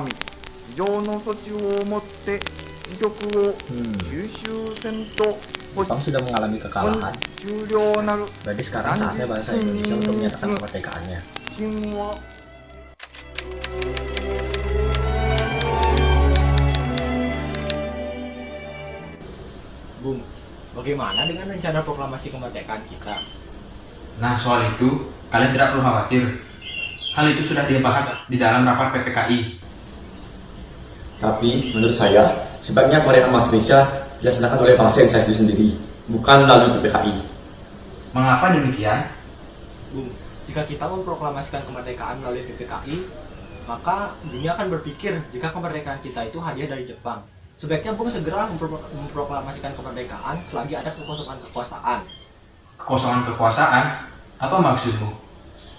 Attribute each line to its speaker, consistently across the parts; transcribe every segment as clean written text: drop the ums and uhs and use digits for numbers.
Speaker 1: み、以上の措置をもって時局を収集せんと欲
Speaker 2: Jepang
Speaker 1: し
Speaker 2: sudah mengalami kekalahan.
Speaker 1: 終了なる
Speaker 2: Berarti sekarang saatnya bangsa Indonesia untuk menyatakan kemerdekaannya.
Speaker 1: 金は
Speaker 3: Bung, bagaimana dengan rencana proklamasi kemerdekaan kita?
Speaker 4: Nah, soal itu, kalian tidak perlu khawatir. Hal itu sudah dibahas di dalam rapat PPKI.
Speaker 5: Tapi menurut saya, sebaiknya kemerdekaan bangsa Indonesia dilaksanakan oleh bangsa Indonesia itu sendiri, bukan melalui PPKI.
Speaker 4: Mengapa demikian?
Speaker 3: Bung, jika kita memproklamasikan kemerdekaan melalui PPKI, maka dunia akan berpikir jika kemerdekaan kita itu hadiah dari Jepang. Sebaiknya Bung segera memproklamasikan kemerdekaan selagi ada kekosongan kekuasaan.
Speaker 4: Kekosongan kekuasaan? Apa maksudmu?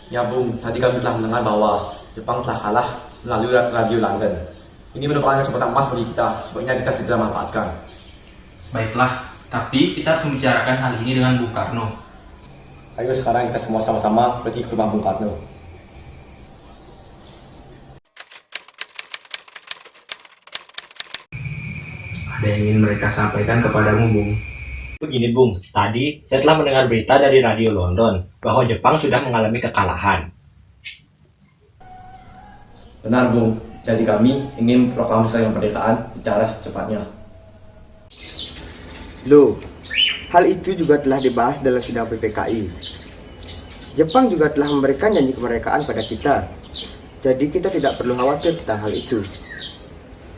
Speaker 5: Ya Bung, tadi kami telah mendengar bahwa Jepang telah kalah melalui radio London. Ini merupakan kesempatan emas bagi kita, sebaiknya kita segera manfaatkan.
Speaker 4: Baiklah, tapi kita harus membicarakan hal ini dengan Bung Karno.
Speaker 5: Ayo sekarang kita semua sama-sama pergi ke rumah Bung Karno.
Speaker 4: Ada yang ingin mereka sampaikan kepadamu, Bung.
Speaker 3: Begini Bung, tadi saya telah mendengar berita dari radio London bahwa Jepang sudah mengalami kekalahan.
Speaker 5: Benar Bung, jadi kami ingin proklamasikan kemerdekaan secara secepatnya.
Speaker 6: Loh, hal itu juga telah dibahas dalam sidang PPKI. Jepang juga telah memberikan janji kemerdekaan pada kita. Jadi kita tidak perlu khawatir tentang hal itu.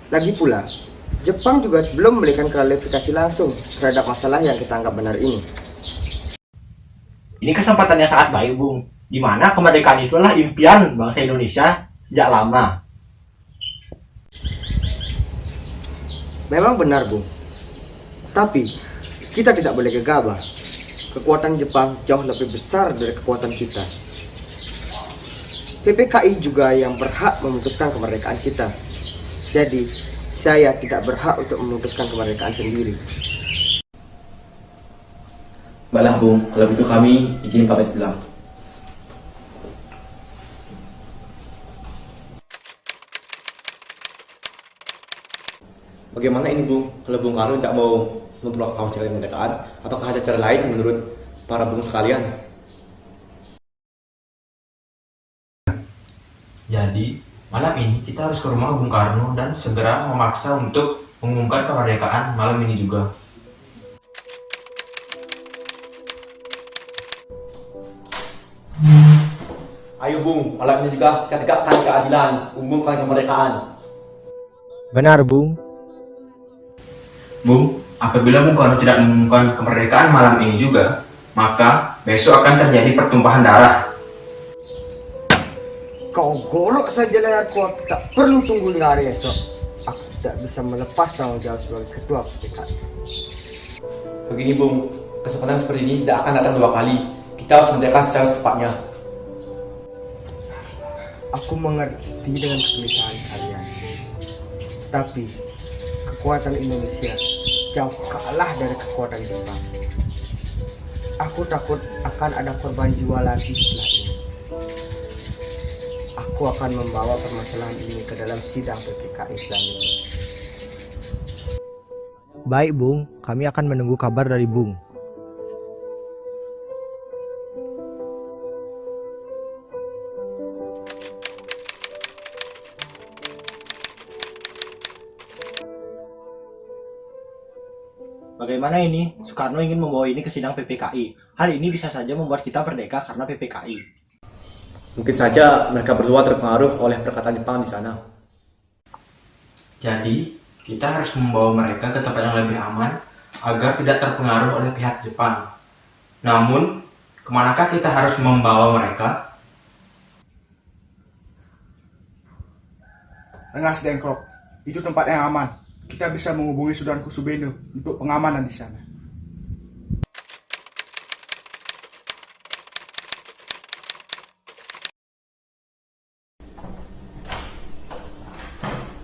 Speaker 6: Lagi pula, Jepang juga belum memberikan klarifikasi langsung terhadap masalah yang kita anggap benar ini.
Speaker 3: Ini kesempatan yang sangat baik Bung, di mana kemerdekaan itu adalah impian bangsa Indonesia sejak lama.
Speaker 6: Memang benar, Bung. Tapi, kita tidak boleh gegabah. Kekuatan Jepang jauh lebih besar dari kekuatan kita. PPKI juga yang berhak memutuskan kemerdekaan kita. Jadi, saya tidak berhak untuk memutuskan kemerdekaan sendiri.
Speaker 5: Baiklah Bung, kalau begitu kami izin pamit pulang. Bagaimana ini Bung, kalau Bung Karno tidak mau memproklamasikan kemerdekaan, apakah ada cara lain menurut para Bung sekalian?
Speaker 4: Jadi, malam ini kita harus ke rumah Bung Karno dan segera memaksa untuk mengumumkan kemerdekaan malam ini juga.
Speaker 5: Ayo Bung, malam ini juga kita tegakkan keadilan, umumkan kemerdekaan.
Speaker 3: Benar Bung.
Speaker 4: Bung, apabila Bung Karno tidak mengumumkan kemerdekaan malam ini juga, maka besok akan terjadi pertumpahan darah.
Speaker 6: Kau golok saja leherku, aku tak perlu tunggu hingga hari esok. Aku tidak bisa melepas tanggung jawab sebagai ketua PPKI.
Speaker 5: Begini Bung, kesempatan seperti ini tidak akan datang dua kali. Kita harus merdeka secara secepatnya.
Speaker 6: Aku mengerti dengan kegelisahan kalian. Tapi, kekuatan Indonesia jauh kalah dari kekuatan Jepang. Aku takut akan ada korban jiwa lagi setelah ini. Aku akan membawa permasalahan ini ke dalam sidang PPKI selanjutnya.
Speaker 7: Baik Bung, kami akan menunggu kabar dari Bung.
Speaker 3: Bagaimana ini? Soekarno ingin membawa ini ke sidang PPKI. Hal ini bisa saja membuat kita merdeka karena PPKI.
Speaker 5: Mungkin saja mereka berdua terpengaruh oleh perkataan Jepang di sana.
Speaker 4: Jadi, kita harus membawa mereka ke tempat yang lebih aman agar tidak terpengaruh oleh pihak Jepang. Namun, kemanakah kita harus membawa mereka?
Speaker 8: Rengas Dengklok, itu tempat yang aman. Kita bisa menghubungi Saudaraku Subendo untuk pengamanan di sana.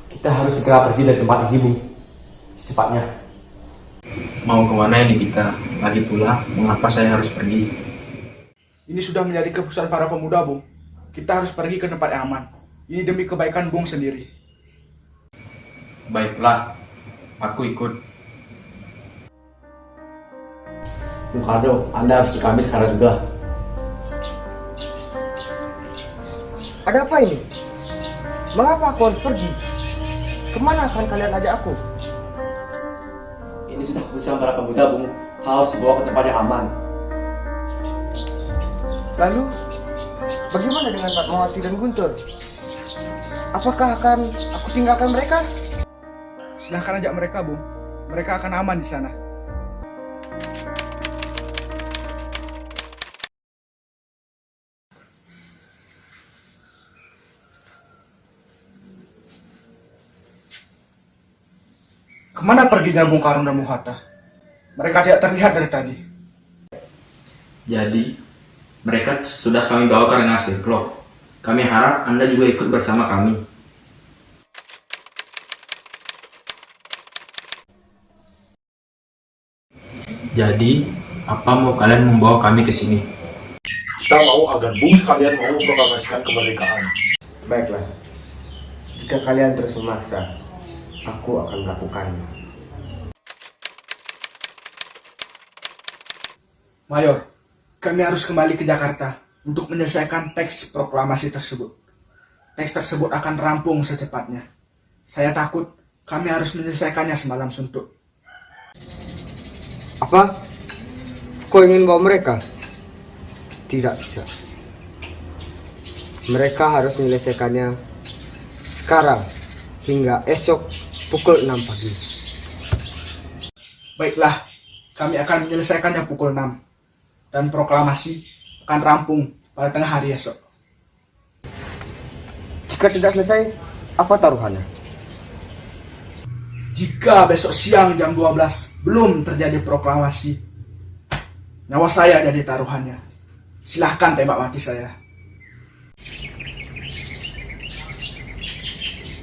Speaker 5: Kita harus segera pergi dari tempat ini, Bung. Secepatnya.
Speaker 4: Mau kemana ini kita? Lagi pula, mengapa saya harus pergi?
Speaker 8: Ini sudah menjadi keputusan para pemuda, Bung. Kita harus pergi ke tempat yang aman. Ini demi kebaikan Bung sendiri.
Speaker 4: Baiklah, aku ikut.
Speaker 5: Bung Karno, Anda harus ke kami sekarang juga.
Speaker 6: Ada apa ini? Mengapa aku harus pergi? Kemana akan kalian ajak aku?
Speaker 5: Ini sudah keputusan para pemuda, Bung. Harus dibawa ke tempat yang aman.
Speaker 6: Lalu, bagaimana dengan Fatmawati dan Guntur? Apakah akan aku tinggalkan mereka?
Speaker 8: Silahkan ajak mereka, Bung. Mereka akan aman di sana. Kemana perginya Bung Karno dan Bung Hatta? Mereka tidak terlihat dari tadi.
Speaker 4: Jadi, mereka sudah kami bawa ke Rengas Dengklok. Kami harap Anda juga ikut bersama kami. Jadi, apa mau kalian membawa kami ke sini?
Speaker 2: Kita mau agar Bung sekalian mau memproklamasikan kemerdekaan.
Speaker 6: Baiklah, jika kalian terus memaksa, aku akan melakukannya.
Speaker 8: Mayor, kami harus kembali ke Jakarta untuk menyelesaikan teks proklamasi tersebut. Teks tersebut akan rampung secepatnya. Saya takut kami harus menyelesaikannya semalam suntuk.
Speaker 6: Apa? Kau ingin bawa mereka? Tidak bisa. Mereka harus menyelesaikannya sekarang hingga esok pukul 6 pagi.
Speaker 8: Baiklah, kami akan menyelesaikannya pukul 6. Dan proklamasi akan rampung pada tengah hari esok.
Speaker 6: Jika tidak selesai, apa taruhannya?
Speaker 8: Jika besok siang jam 12 belum terjadi proklamasi, nyawa saya jadi taruhannya. Silahkan tembak mati saya.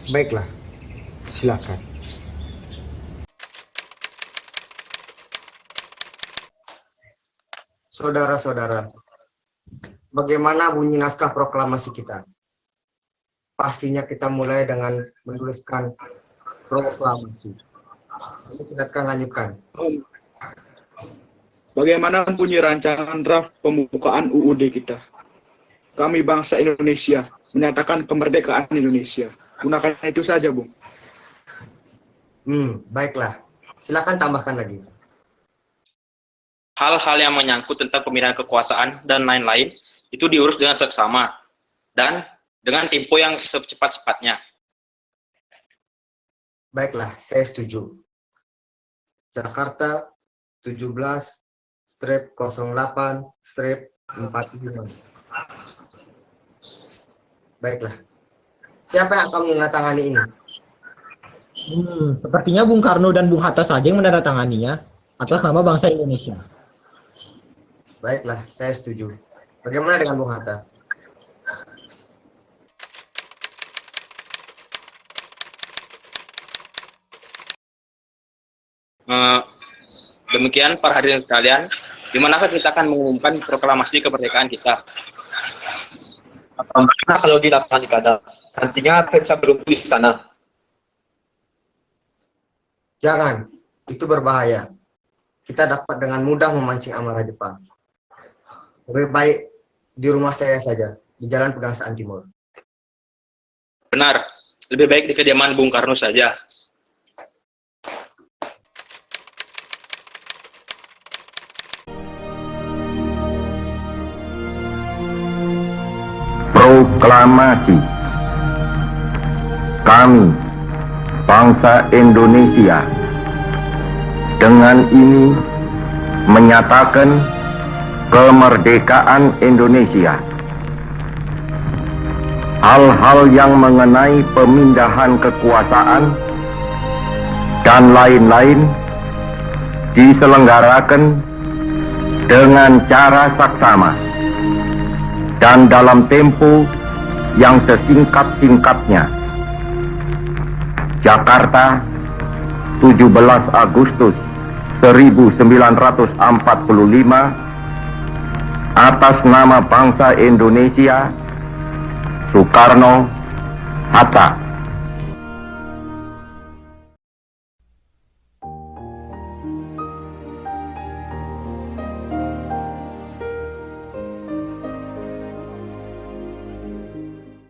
Speaker 6: Baiklah, silakan. Saudara-saudara, bagaimana bunyi naskah proklamasi kita? Pastinya kita mulai dengan menuliskan proklamasi. Ini silakan lanjutkan.
Speaker 8: Bagaimana bunyi rancangan draft pembukaan UUD kita? Kami bangsa Indonesia menyatakan kemerdekaan Indonesia. Gunakan itu saja, Bung.
Speaker 6: Baiklah. Silakan tambahkan lagi.
Speaker 9: Hal-hal yang menyangkut tentang pemindahan kekuasaan dan lain-lain itu diurus dengan seksama dan dengan tempo yang secepat-cepatnya.
Speaker 6: Baiklah, saya setuju. Jakarta 17/08/45. Baiklah. Siapa yang akan menandatangani ini?
Speaker 7: Sepertinya Bung Karno dan Bung Hatta saja yang menandatanganinya atas nama bangsa Indonesia.
Speaker 6: Baiklah, saya setuju. Bagaimana dengan Bung Hatta?
Speaker 9: Demikian para hadirin sekalian, di manakah kita akan mengumumkan proklamasi kemerdekaan kita?
Speaker 5: Bagaimana kalau di lapangan Ikada? Nantinya apa bisa berkumpul di sana?
Speaker 6: Jangan, itu berbahaya. Kita dapat dengan mudah memancing amarah Jepang. Lebih baik di rumah saya saja, di Jalan Pegangsaan Timur.
Speaker 9: Benar, lebih baik di kediaman Bung Karno saja.
Speaker 10: Proklamasi. Kami, bangsa Indonesia, dengan ini menyatakan kemerdekaan Indonesia. Hal-hal yang mengenai pemindahan kekuasaan dan lain-lain diselenggarakan dengan cara saksama dan dalam tempo yang sesingkat-singkatnya. Jakarta, 17 Agustus 1945, atas nama bangsa Indonesia, Soekarno, Hatta.